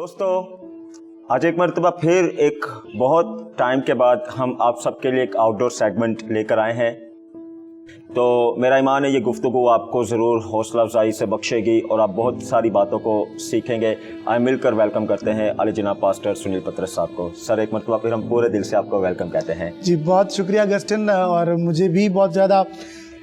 दोस्तों, आज एक मरतबा फिर एक बहुत टाइम के बाद हम आप सबके लिए एक आउटडोर सेगमेंट लेकर आए हैं। तो मेरा ईमान है ये गुफ्तगू आपको ज़रूर हौसला अफजाई से बख्शेगी और आप बहुत सारी बातों को सीखेंगे। आए मिलकर वेलकम करते हैं आले जनाब पास्टर सुनील पतरस साहब को। सर, एक मरतबा फिर हम पूरे दिल से आपको वेलकम कहते हैं। जी, बहुत शुक्रिया अगस्टिन, और मुझे भी बहुत ज़्यादा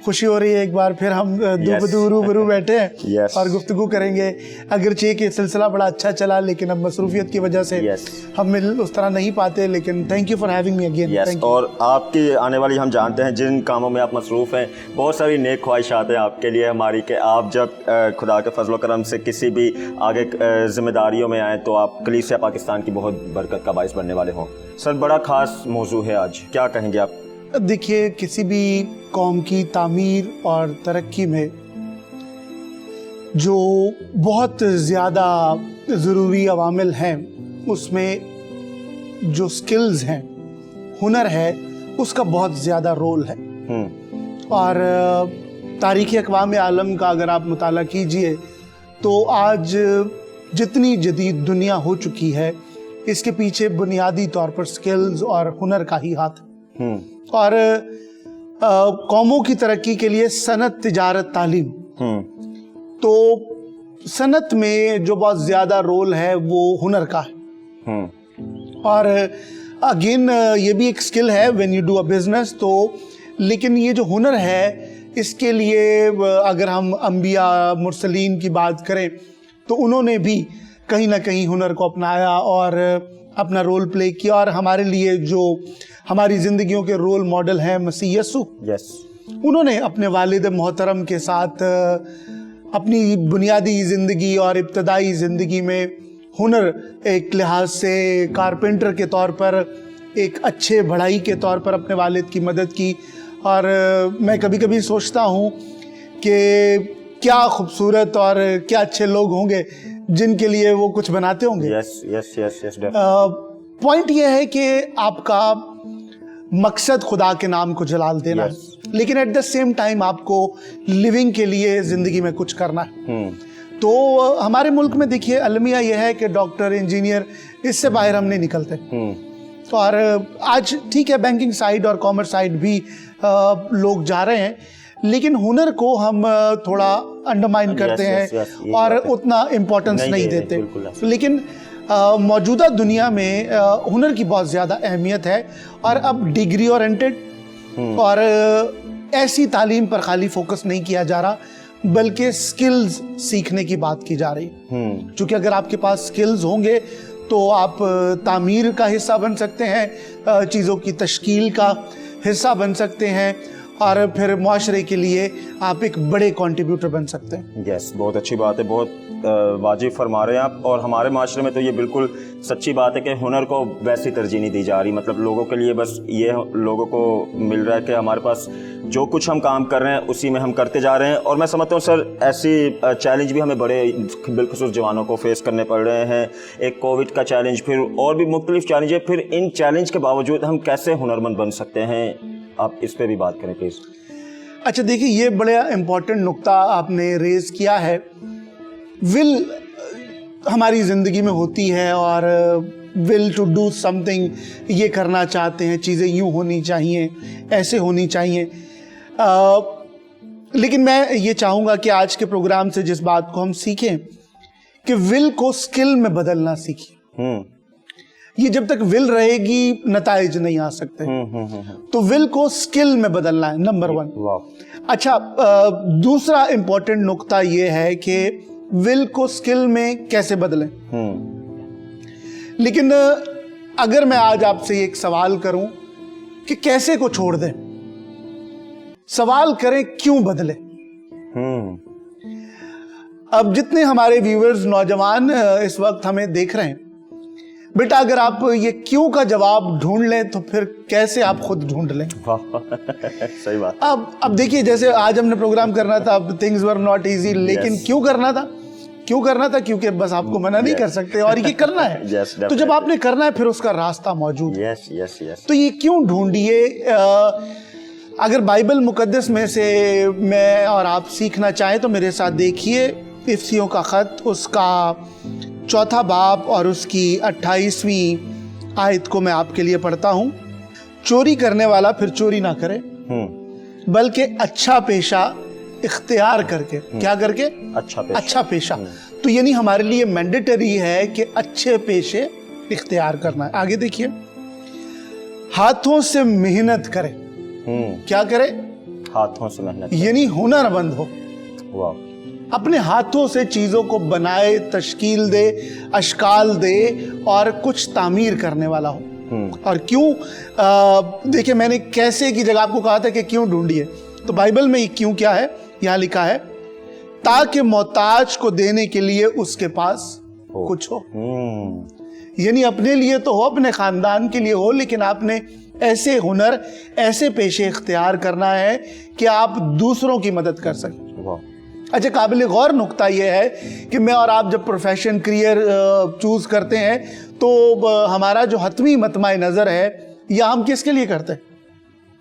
खुशी हो रही है। एक बार फिर हम रूबरू बैठे हैं और गुफ्तगू करेंगे। अगरचे कि सिलसिला बड़ा अच्छा चला, लेकिन अब मसरूफियत की वजह से हम मिल उस तरह नहीं पाते, लेकिन thank you for having me again. और आपकी आने वाली, हम जानते हैं जिन कामों में आप मसरूफ़ हैं, बहुत सारी नेक ख्वाहिशात हैं आपके लिए हमारी, कि आप जब खुदा के फजल करम से किसी भी आगे जिम्मेदारियों में आएँ तो आप कलीसिया पाकिस्तान की बहुत बरकत का बाइस बनने वाले हों। सर, बड़ा ख़ास मौजू है आज, क्या कहेंगे आप? देखिए, किसी भी कौम की तामीर और तरक्की में जो बहुत ज़्यादा ज़रूरी अवामिल हैं, उसमें जो स्किल्स हैं, हुनर है, उसका बहुत ज़्यादा रोल है। और तारीख़ अक़वाम आलम का अगर आप मुताला कीजिए तो आज जितनी जदीद दुनिया हो चुकी है, इसके पीछे बुनियादी तौर पर स्किल्स और हुनर का ही हाथ है। और कौमों की तरक्की के लिए सनत, तिजारत, तालीम, तो सनत में जो बहुत ज़्यादा रोल है वो हुनर का है। और अगेन ये भी एक स्किल है when you do a business. तो लेकिन ये जो हुनर है, इसके लिए अगर हम अंबिया मुरसलीन की बात करें तो उन्होंने भी कहीं ना कहीं हुनर को अपनाया और अपना रोल प्ले किया। और हमारे लिए जो हमारी ज़िंदगियों के रोल मॉडल हैं मसीह यसू, उन्होंने अपने वालिद मोहतरम के साथ अपनी बुनियादी ज़िंदगी और इब्तदाई ज़िंदगी में हुनर, एक लिहाज से कारपेंटर के तौर पर, एक अच्छे बढ़ाई के तौर पर अपने वालिद की मदद की। और मैं कभी कभी सोचता हूँ कि क्या खूबसूरत और क्या अच्छे लोग होंगे जिनके लिए वो कुछ बनाते होंगे। पॉइंट ये है कि आपका मकसद खुदा के नाम को जलाल देना है, लेकिन एट द सेम टाइम आपको लिविंग के लिए ज़िंदगी में कुछ करना है। तो हमारे मुल्क में देखिए, अलमिया यह है कि डॉक्टर, इंजीनियर, इससे बाहर हम नहीं निकलते। और आज ठीक है, बैंकिंग साइड और कॉमर्स साइड भी लोग जा रहे हैं, लेकिन हुनर को हम थोड़ा अंडरमाइन करते हैं और उतना इम्पोर्टेंस नहीं देते। लेकिन मौजूदा दुनिया में हुनर की बहुत ज़्यादा अहमियत है। और अब डिग्री ओरिएंटेड और ऐसी तालीम पर खाली फोकस नहीं किया जा रहा, बल्कि स्किल्स सीखने की बात की जा रही है। क्योंकि अगर आपके पास स्किल्स होंगे तो आप तामीर का हिस्सा बन सकते हैं, चीज़ों की तश्कील का हिस्सा बन सकते हैं, और फिर मुआशरे के लिए आप एक बड़े कंट्रीब्यूटर बन सकते हैं। यस, बहुत अच्छी बात है, बहुत वाजिब फरमा रहे हैं आप। और हमारे माशरे में तो ये बिल्कुल सच्ची बात है कि हुनर को वैसी तरजीह नहीं दी जा रही। मतलब लोगों के लिए बस ये लोगों को मिल रहा है कि हमारे पास जो कुछ हम काम कर रहे हैं उसी में हम करते जा रहे हैं। और मैं समझता हूँ सर, ऐसी चैलेंज भी हमें बड़े बिलखुसूस जवानों को फेस करने पड़ रहे हैं। एक कोविड का चैलेंज, फिर और भी मुख्तलिफ चैलेंज है। फिर इन चैलेंज के बावजूद हम कैसे हुनरमंद बन सकते हैं, आप इस पे भी बात करें प्लीज़। अच्छा, देखिए, ये बड़ा इम्पोर्टेंट नुक्ता आपने रेज़ किया है। विल हमारी ज़िंदगी में होती है और विल टू डू समथिंग, ये करना चाहते हैं, चीज़ें यूँ होनी चाहिए, ऐसे होनी चाहिए। लेकिन मैं ये चाहूँगा कि आज के प्रोग्राम से जिस बात को हम सीखें कि विल को स्किल में बदलना सीखें। ये जब तक विल रहेगी, नताइज नहीं आ सकते। तो विल को स्किल में बदलना है, नंबर 1। अच्छा, दूसरा इंपॉर्टेंट नुक्ता ये है कि विल को स्किल में कैसे बदलें। लेकिन अगर मैं आज आपसे एक सवाल करूं कि कैसे को छोड़ दें, सवाल करें क्यों बदले। अब जितने हमारे व्यूअर्स नौजवान इस वक्त हमें देख रहे हैं, बेटा, अगर आप ये क्यों का जवाब ढूंढ लें तो फिर कैसे आप खुद ढूंढ लें। सही बात। अब देखिए, जैसे आज हमने प्रोग्राम करना था, अब थिंग्स वर नॉट इजी, लेकिन क्यों करना था? क्योंकि बस आपको मना नहीं कर सकते और ये करना है। तो जब आपने करना है, फिर उसका रास्ता मौजूद है। तो ये क्यों ढूंढिए। अगर बाइबल मुकद्दस में से मैं और आप सीखना चाहें तो मेरे साथ देखिए इफ्सियों का ख़त, उसका चौथा बाब और उसकी 28वीं आयत को मैं आपके लिए पढ़ता हूँ। चोरी करने वाला फिर चोरी ना करे, बल्कि अच्छा पेशा इख्तियार करके, क्या करके? अच्छा पेशा। तो यानी हमारे लिए मैंडेटरी है कि अच्छे पेशे इख्तियार करना है। आगे देखिए, हाथों से मेहनत करे। क्या करे? हाथों से मेहनत, यानी हुनरमंद हो, वाह, अपने हाथों से चीजों को बनाए, तश्कील दे, अशकाल दे और कुछ तामीर करने वाला हो। और क्यों, देखिए मैंने कैसे की जगह आपको कहा था कि क्यों ढूंढिए, तो बाइबल में क्यों क्या है, यहां लिखा है ताकि मोहताज को देने के लिए उसके पास कुछ हो। यानी अपने लिए तो हो, अपने खानदान के लिए हो, लेकिन आपने ऐसे हुनर, ऐसे पेशे इख्तियार करना है कि आप दूसरों की मदद कर सकें। अच्छा, काबिल गौर नुक्ता यह है कि मैं और आप जब प्रोफेशन, करियर चूज करते हैं तो हमारा जो हतमी मतमा नजर है, या हम किसके लिए करते हैं?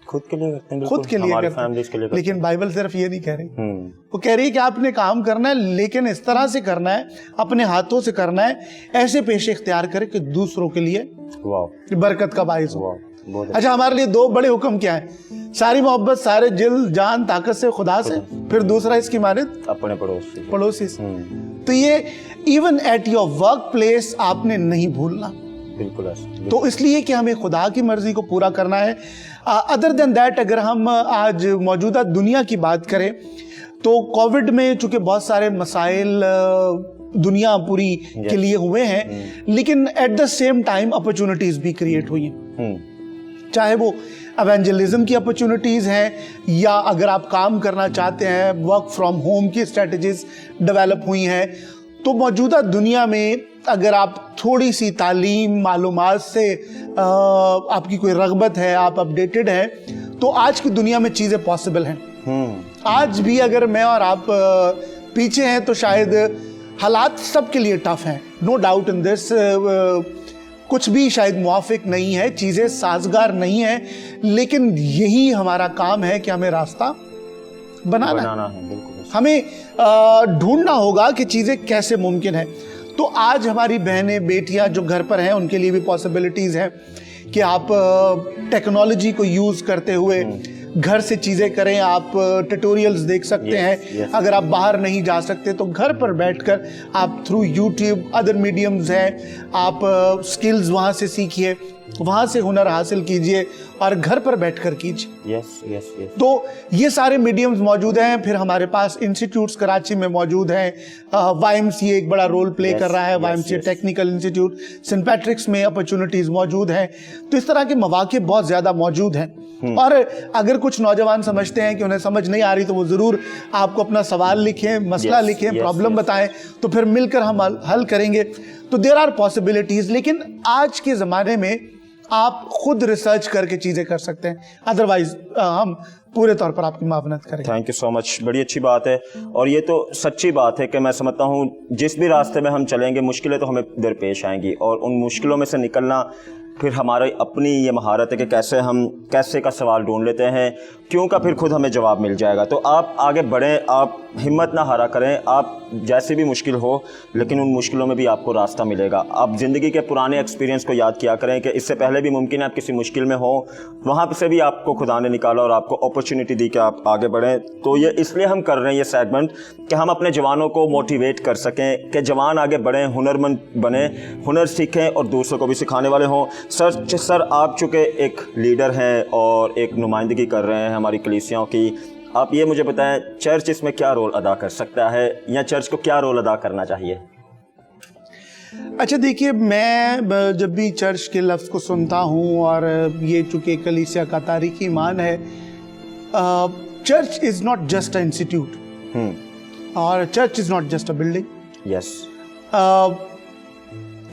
खुद के लिए करते हैं, खुद के लिए करते हैं। लेकिन बाइबल सिर्फ ये नहीं कह रही, वो कह रही है कि आपने काम करना है, लेकिन इस तरह से करना है, अपने हाथों से करना है, ऐसे पेशे इख्तियार करे कि दूसरों के लिए बरकत का बाइस हो। अच्छा, हमारे लिए दो बड़े हुक्म क्या है? सारी मोहब्बत, सारे दिल जान ताकत से खुदा से, फिर दूसरा इसकी मानित अपने पड़ोसी से। तो ये even at your work place आपने नहीं भूलना, बिल्कुल। तो इसलिए कि हमें खुदा की मर्जी को पूरा करना है। अदर देन दैट, अगर हम आज मौजूदा दुनिया की बात करें तो कोविड में चूंकि बहुत सारे मसाइल दुनिया पूरी के लिए हुए हैं, लेकिन at the same time opportunities भी क्रिएट हुई हैं। चाहे वो एवेंजलिज्म की अपॉर्चुनिटीज हैं, या अगर आप काम करना चाहते हैं, वर्क फ्रॉम होम की स्ट्रेटजीज डेवलप हुई हैं। तो मौजूदा दुनिया में अगर आप थोड़ी सी तालीम, मालूमात से आपकी कोई रगबत है, आप अपडेटेड हैं, तो आज की दुनिया में चीज़ें पॉसिबल हैं। आज भी अगर मैं और आप पीछे हैं तो शायद हालात सबके लिए टफ हैं, नो डाउट इन दिस। कुछ भी शायद मुआफिक नहीं है, चीज़ें साजगार नहीं है, लेकिन यही हमारा काम है कि हमें रास्ता बनाना है। बिल्कुल, हमें ढूंढना होगा कि चीज़ें कैसे मुमकिन है। तो आज हमारी बहनें, बेटियां जो घर पर हैं, उनके लिए भी पॉसिबिलिटीज़ हैं कि आप टेक्नोलॉजी को यूज़ करते हुए घर से चीज़ें करें। आप ट्यूटोरियल्स देख सकते हैं। अगर आप बाहर नहीं जा सकते तो घर पर बैठकर आप थ्रू यूट्यूब, अदर मीडियम्स हैं, आप स्किल्स वहाँ से सीखिए, वहाँ से हुनर हासिल कीजिए और घर पर बैठकर कीजिए। तो ये सारे मीडियम्स मौजूद हैं। फिर हमारे पास इंस्टीट्यूट्स कराची में मौजूद हैं। YMCA एक बड़ा रोल प्ले कर रहा है, YMCA technical institute, Saint Patrick's में अपॉर्चुनिटीज मौजूद हैं। तो इस तरह के मौके बहुत ज़्यादा मौजूद हैं। और अगर कुछ नौजवान समझते हैं कि उन्हें समझ नहीं आ रही, तो वो ज़रूर आपको अपना सवाल लिखें, मसला लिखें, प्रॉब्लम बताएं, तो फिर मिलकर हम हल करेंगे। तो देयर आर पॉसिबिलिटीज़। लेकिन आज के ज़माने में आप खुद रिसर्च करके चीज़ें कर सकते हैं, अदरवाइज हम पूरे तौर पर आपकी मावनत करेंगे। थैंक यू सो मच, बड़ी अच्छी बात है। और ये तो सच्ची बात है कि मैं समझता हूँ जिस भी रास्ते में हम चलेंगे, मुश्किलें तो हमें दरपेश आएंगी, और उन मुश्किलों में से निकलना फिर हमारी अपनी ये महारत है कि कैसे हम कैसे का सवाल ढूंढ लेते हैं, क्यों का फिर खुद हमें जवाब मिल जाएगा। तो आप आगे बढ़ें, आप हिम्मत ना हारा करें, आप जैसी भी मुश्किल हो, लेकिन उन मुश्किलों में भी आपको रास्ता मिलेगा। आप ज़िंदगी के पुराने एक्सपीरियंस को याद किया करें कि इससे पहले भी मुमकिन है आप किसी मुश्किल में हो, वहाँ से भी आपको खुदा ने निकाला और आपको अपॉर्चुनिटी दी कि आप आगे बढ़ें। तो ये इसलिए हम कर रहे हैं ये सेगमेंट कि हम अपने जवानों को मोटिवेट कर सकें कि जवान आगे बढ़ें, हुनरमंद बने, हुनर सीखें और दूसरों को भी सिखाने वाले हों। सर आप चूँकि एक लीडर हैं और एक नुमाइंदगी कर रहे हैं हमारी कलीसियाओं की, आप ये मुझे बताएं चर्च इसमें क्या रोल अदा कर सकता है, या चर्च को क्या रोल अदा करना चाहिए? अच्छा, देखिए, मैं जब भी चर्च के लफ्ज़ को सुनता हूँ, और ये चूँकि कलीसिया का तारीखी मान है, church is not just a institute, और church is not just a building. Yes,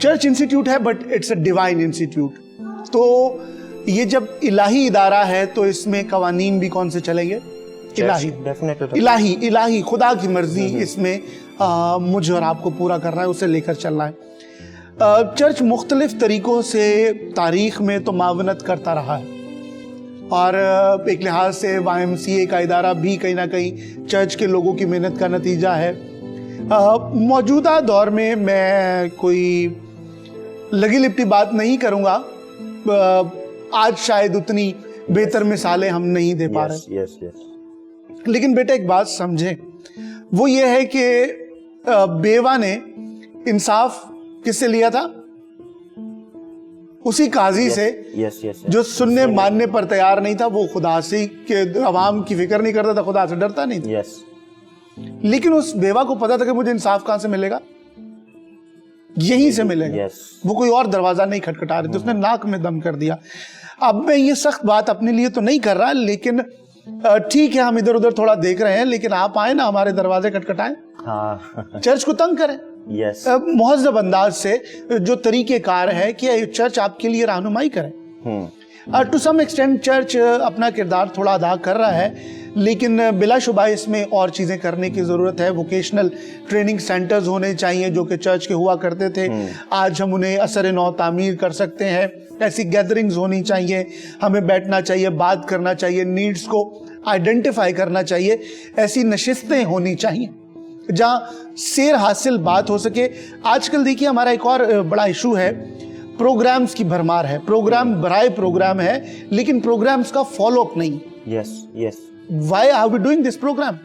church institute है, but it's a divine institute. तो ये जब इलाही इदारा है, तो इसमें कवानीन भी कौन से चलेंगे? इलाही खुदा की मर्जी इसमें मुझे और आपको पूरा करना है, उसे लेकर चलना है। चर्च मुख्तलिफ तरीक़ों से तारीख़ में तो मावनत करता रहा है, और एक लिहाज से YMCA का इदारा भी कहीं ना कहीं चर्च के लोगों की मेहनत का नतीजा है। मौजूदा दौर में मैं कोई लगी लिपटी बात नहीं करूंगा। आज शायद उतनी बेहतर मिसालें हम नहीं दे पा रहे। Yes yes. लेकिन बेटा एक बात समझे, वो ये है कि बेवा ने इंसाफ किससे लिया था? उसी काजी से यस यस, जो सुनने मानने पर तैयार नहीं था। वो खुदा से के अवाम की फिक्र नहीं करता था, खुदा से डरता नहीं था। यस। लेकिन उस बेवा को पता था कि मुझे इंसाफ कहां से मिलेगा, यहीं से मिलेगा। यस। वो कोई और दरवाजा नहीं खटखटा रही थी, उसने नाक में दम कर दिया। अब मैं ये सख्त बात अपने लिए तो नहीं कर रहा, लेकिन ठीक है हम इधर उधर थोड़ा देख रहे हैं, लेकिन आप आए ना हमारे दरवाजे खटखटाएं, हाँ चर्च को तंग करें। यस। मुहज़्ज़ब अंदाज से जो तरीकेकार है कि चर्च आपके लिए रहनुमाई करे। टू सम एक्सटेंट चर्च अपना किरदार थोड़ा अदा कर रहा है, लेकिन बिलाशुबा इसमें और चीज़ें करने की ज़रूरत है। वोकेशनल ट्रेनिंग सेंटर्स होने चाहिए जो कि चर्च के हुआ करते थे, आज हम उन्हें असर नौ तामीर कर सकते हैं। ऐसी गैदरिंग्स होनी चाहिए, हमें बैठना चाहिए, बात करना चाहिए, नीड्स को आइडेंटिफाई करना चाहिए। ऐसी नशिस्तें होनी चाहिए जहाँ सेर हासिल बात हो सके। आजकल देखिए हमारा एक और बड़ा इशू है, प्रोग्राम्स की भरमार है, प्रोग्राम बराए प्रोग्राम है, लेकिन प्रोग्राम्स का फॉलो अप नहीं। Yes yes. Why are we doing this program?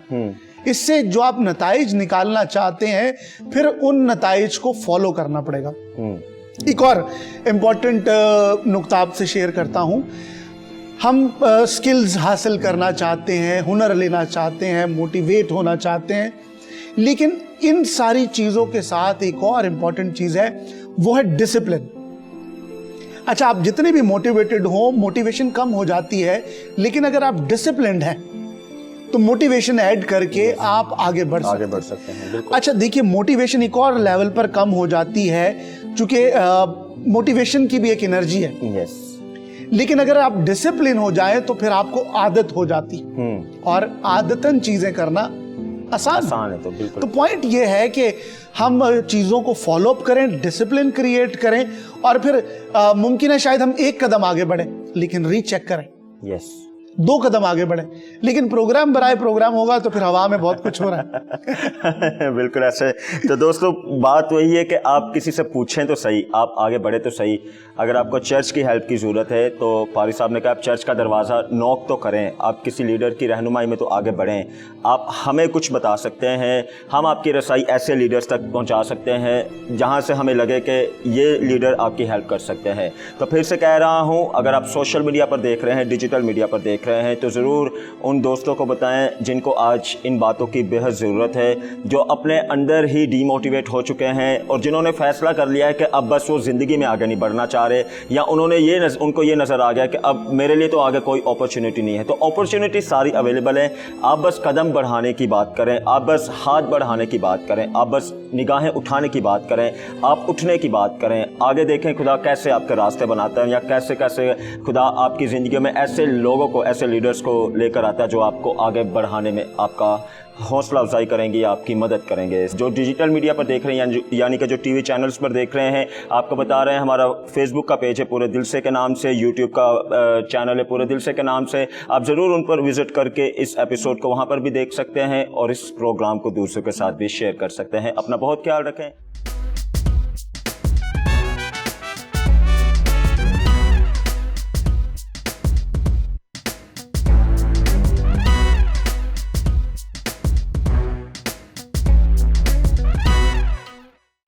इससे जो आप नताइज निकालना चाहते हैं, फिर उन नताइज को फॉलो करना पड़ेगा। एक और इम्पॉर्टेंट नुक्ता आपसे शेयर करता हूं। हम स्किल्स हासिल करना चाहते हैं, हुनर लेना चाहते हैं, मोटिवेट होना चाहते हैं, लेकिन इन सारी चीजों के साथ एक और इम्पॉर्टेंट चीज है, वो है डिसिप्लिन। अच्छा, आप जितने भी मोटिवेटेड हो, मोटिवेशन कम हो जाती है, लेकिन अगर आप डिसिप्लिन्ड हैं तो मोटिवेशन ऐड करके आप आगे बढ़ सकते हैं। अच्छा देखिए, मोटिवेशन एक और लेवल पर कम हो जाती है, चूंकि मोटिवेशन की भी एक एनर्जी है। यस। लेकिन अगर आप डिसिप्लिन हो जाए तो फिर आपको आदत हो जाती है, और आदतन चीजें करना आसान है। तो बिल्कुल, तो पॉइंट ये है कि हम चीजों को फॉलो अप करें, डिसिप्लिन क्रिएट करें, और फिर मुमकिन है शायद हम एक कदम आगे बढ़े, लेकिन रीचेक करें। यस। 2 कदम आगे बढ़े, लेकिन प्रोग्राम बराए प्रोग्राम होगा तो फिर हवा में बहुत कुछ हो रहा है। बिल्कुल ऐसे। तो दोस्तों, बात वही है कि आप किसी से पूछें तो सही, आप आगे बढ़े तो सही। अगर आपको चर्च की हेल्प की ज़रूरत है तो पारी साहब ने कहा आप चर्च का दरवाज़ा नॉक तो करें, आप किसी लीडर की रहनुमाई में तो आगे बढ़ें। आप हमें कुछ बता सकते हैं, हम आपकी रसाई ऐसे लीडर्स तक पहुंचा सकते हैं जहां से हमें लगे कि ये लीडर आपकी हेल्प कर सकते हैं। तो फिर से कह रहा हूं, अगर आप सोशल मीडिया पर देख रहे हैं, डिजिटल मीडिया पर देख रहे हैं, तो ज़रूर उन दोस्तों को बताएं जिनको आज इन बातों की बेहद ज़रूरत है, जो अपने अंदर ही डीमोटिवेट हो चुके हैं और जिन्होंने फ़ैसला कर लिया है कि अब बस वो ज़िंदगी में आगे नहीं बढ़ना चाह रहे, या उन्होंने उनको ये नज़र आ गया कि अब मेरे लिए तो आगे कोई अपॉर्चुनिटी नहीं है। तो अपॉर्चुनिटी सारी अवेलेबल है, आप बस कदम बढ़ाने की बात करें, आप बस हाथ बढ़ाने की बात करें, आप बस निगाहें उठाने की बात करें, आप उठने की बात करें, आगे देखें खुदा कैसे आपके रास्ते बनाता है, या कैसे कैसे खुदा आपकी ज़िंदगी में ऐसे लोगों को, ऐसे लीडर्स को लेकर आता है जो आपको आगे बढ़ाने में आपका हौसला अफजाई करेंगे, आपकी मदद करेंगे। जो डिजिटल मीडिया पर देख रहे हैं, यानी कि जो टीवी चैनल्स पर देख रहे हैं, आपको बता रहे हैं हमारा फेसबुक का पेज है पूरे दिल से के नाम से, यूट्यूब का चैनल है पूरे दिल से के नाम से। आप ज़रूर उन पर विजिट करके इस एपिसोड को वहाँ पर भी देख सकते हैं और इस प्रोग्राम को दूसरों के साथ भी शेयर कर सकते हैं। अपना बहुत ख्याल रखें।